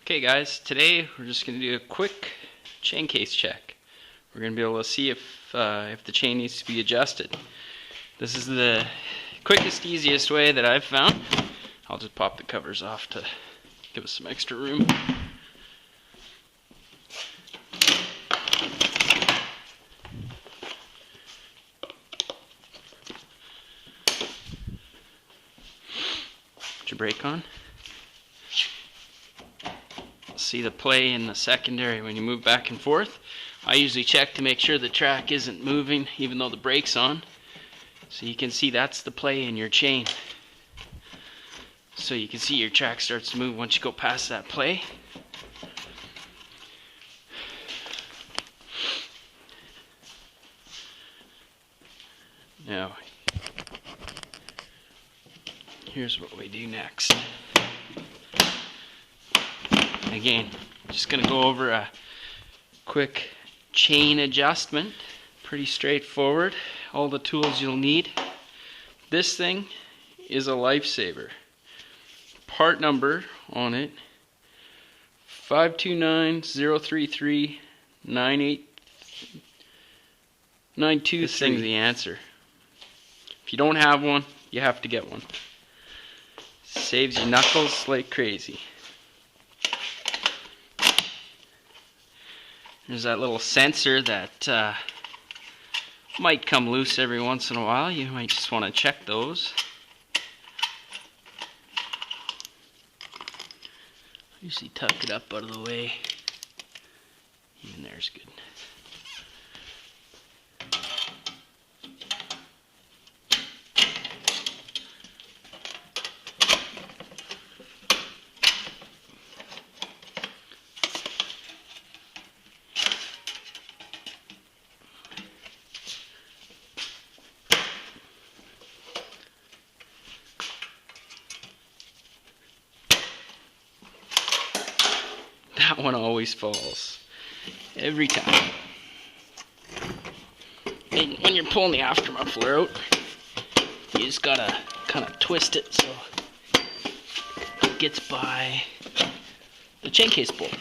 Okay guys, today we're just going to do a quick chain case check. We're going to be able to see if the chain needs to be adjusted. This is the quickest, easiest way that I've found. I'll just pop the covers off to give us some extra room. Put your brake on. See the play in the secondary when you move back and forth. I usually check to make sure the track isn't moving even though the brake's on. So you can see that's the play in your chain. So you can see your track starts to move once you go past that play. Now, here's what we do next. Again, just going to go over a quick chain adjustment. Pretty straightforward. All the tools you'll need. This thing is a lifesaver. Part number on it 529-033-9892. This thing's the answer. If you don't have one, you have to get one. Saves you knuckles like crazy. There's that little sensor that might come loose every once in a while. You might just want to check those. Usually tuck it up out of the way. Even there's good. That one always falls. Every time. And when you're pulling the aftermuffler out, you just gotta kind of twist it so it gets by the chain case bolt.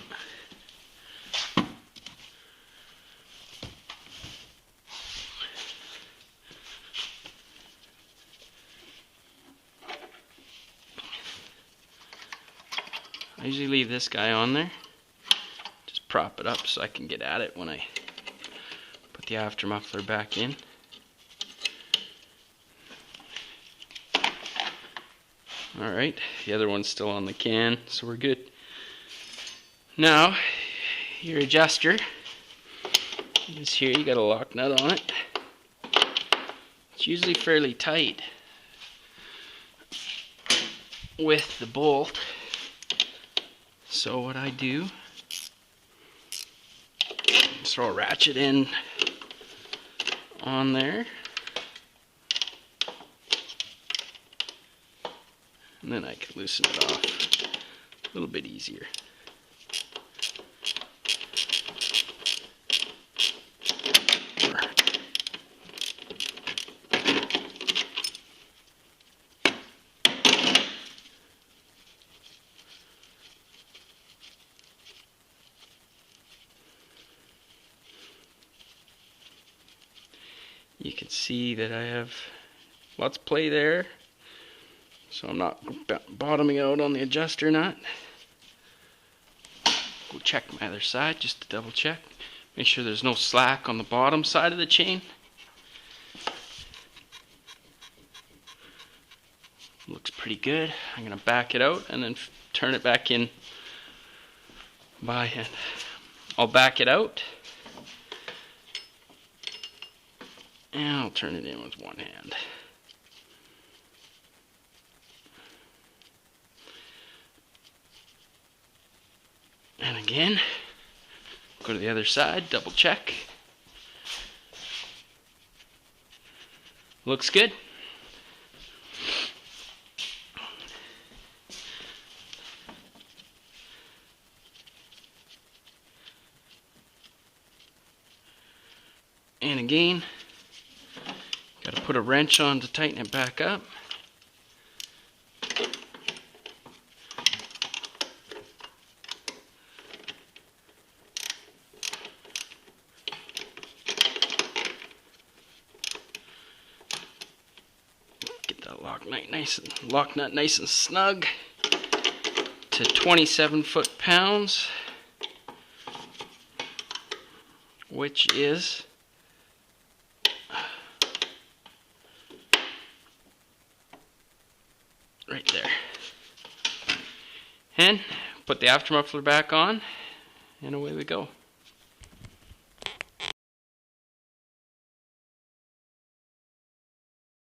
I usually leave this guy on there. Prop it up so I can get at it when I put the aftermuffler back in. Alright, the other one's still on the can, so we're good. Now, your adjuster is here. You got a lock nut on it. It's usually fairly tight with the bolt. So what I do, throw a ratchet in on there, and then I can loosen it off a little bit easier. You can see that I have lots of play there, so I'm not bottoming out on the adjuster nut. Go check my other side just to double check. Make sure there's no slack on the bottom side of the chain. Looks pretty good. I'm going to back it out and then turn it back in by hand. I'll back it out. And I'll turn it in with one hand. And again, go to the other side, double check. Looks good. And again, got to put a wrench on to tighten it back up. lock nut nice and snug to 27 foot-pounds, which is right there. And put the aftermuffler back on, and away we go.